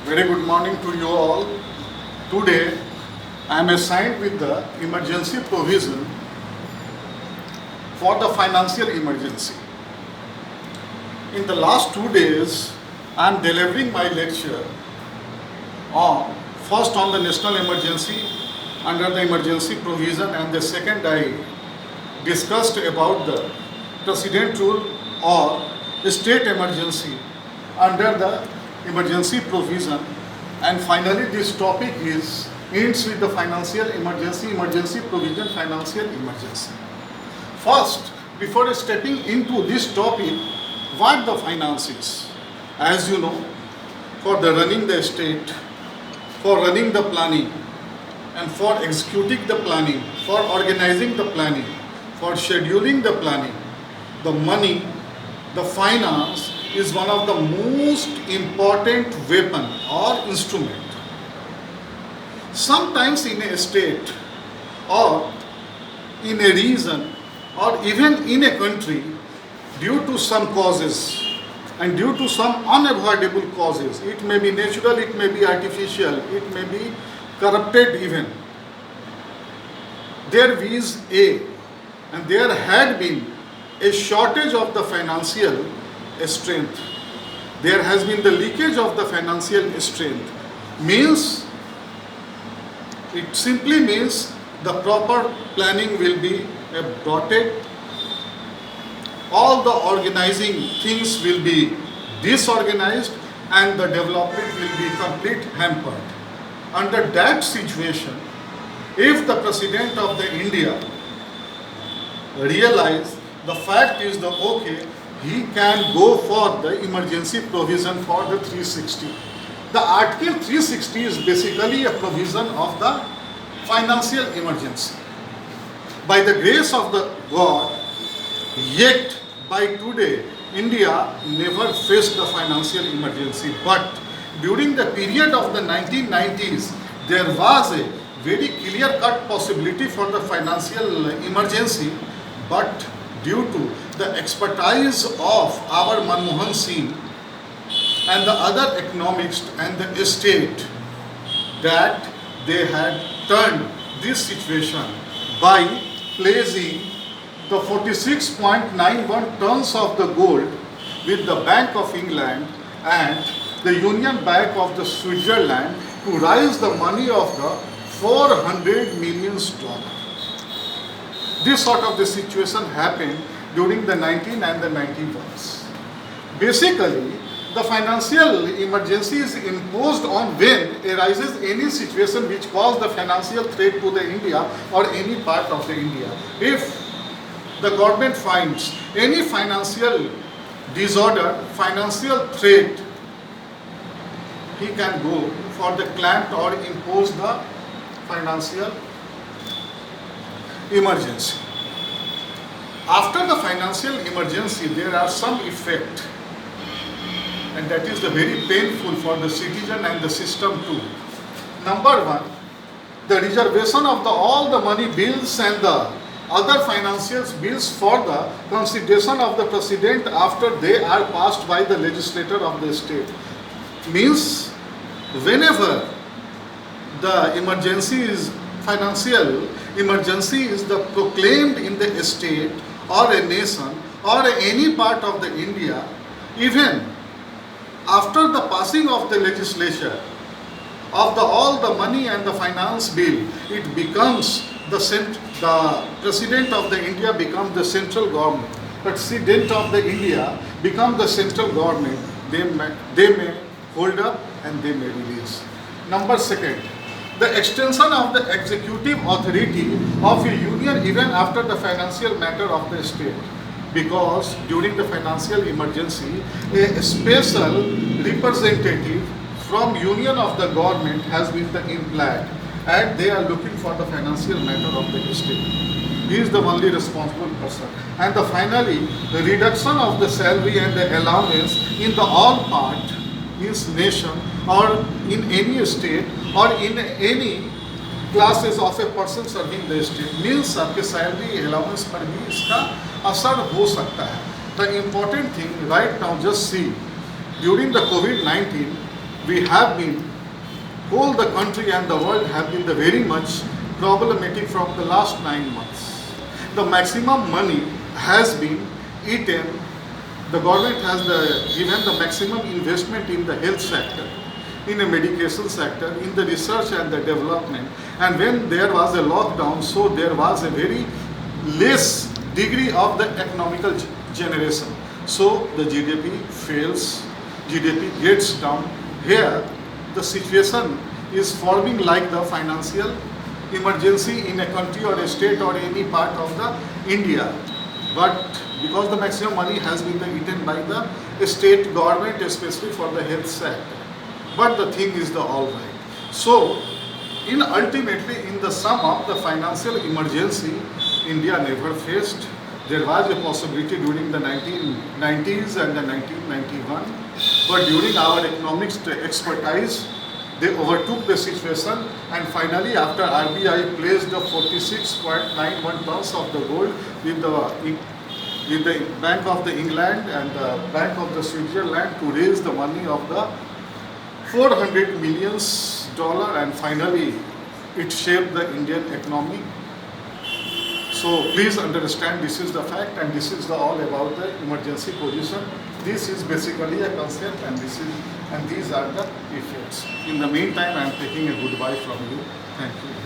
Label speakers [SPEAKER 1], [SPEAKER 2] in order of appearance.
[SPEAKER 1] Very good morning to you all. Today I am assigned with the emergency provision for the financial emergency. In the last 2 days I am delivering my lecture on first on the national emergency under the emergency provision, and the second I discussed about the president rule or state emergency under the emergency provision, and finally this topic ends with the financial emergency provision, financial emergency. First, before stepping into this topic, what the finance is? As you know, for the running the state, for running the planning, and for executing the planning, for organizing the planning, for scheduling the planning, the money, the finance is one of the most important weapon or instrument. Sometimes in a state or in a region or even in a country, due to some causes and due to some unavoidable causes, it may be natural, it may be artificial, it may be corrupted even, there is and there had been a shortage of the financial strength. There has been the leakage of the financial strength. It simply means the proper planning will be aborted, all the organizing things will be disorganized, and the development will be completely hampered. Under that situation, if the President of the India realize the fact is the okay, he can go for the emergency provision for the 360. The Article 360 is basically a provision of the financial emergency. By the grace of the God, yet by today, India never faced the financial emergency. But during the period of the 1990s, there was a very clear-cut possibility for the financial emergency, but due to the expertise of our Manmohan Singh and the other economists and the state, that they had turned this situation by placing the 46.91 tons of the gold with the Bank of England and the Union Bank of the Switzerland to raise the money of the $400 million. This sort of the situation happened during the 19 and the 91s. Basically, the financial emergency is imposed on when arises any situation which causes the financial threat to the India or any part of the India. If the government finds any financial disorder, financial threat, he can go for the claim or impose the financial emergency. After the financial emergency, there are some effect, and that is the very painful for the citizen and the system too. Number one, the reservation of all the money bills and the other financial bills for the consideration of the president after they are passed by the legislator of the state. Means whenever the financial emergency is proclaimed in the state or a nation or any part of the India, even after the passing of the legislature of all the money and the finance bill, it becomes the President of the India becomes the central government. President of the India become the central government. They may hold up and they may release. Number second, the extension of the executive authority of a union even after the financial matter of the state. Because during the financial emergency, a special representative from union of the government has been implied, and they are looking for the financial matter of the state. He is the only responsible person. And finally, the reduction of the salary and the allowance in the all part means nation or in any state or in any classes of a person serving the state means आपके salary allowance पर भी इसका असर हो सकता है. The important thing right now, just see, during the COVID-19, we have been, whole the country and the world have been the very much problematic from the last 9 months. The maximum money has been eaten. The government has given the maximum investment in the health sector, in the medication sector, in the research and the development. And when there was a lockdown, so there was a very less degree of the economical generation. So the GDP fails, GDP gets down. Here, the situation is forming like the financial emergency in a country or a state or any part of the India. But because the maximum money has been eaten by the state government, especially for the health sector. But the thing is the all right. So, ultimately, in the sum of the financial emergency, India never faced. There was a possibility during the 1990s and the 1991, but during our economics expertise, they overtook the situation, and finally, after RBI placed the 46.91 tons of the gold with the Bank of the England and the Bank of the Switzerland to raise the money of the $400 million, and finally it shaped the Indian economy. So please understand, this is the fact, and this is all about the emergency position. This is basically a concept, and these are the effects. In the meantime, I am taking a goodbye from you. Thank you.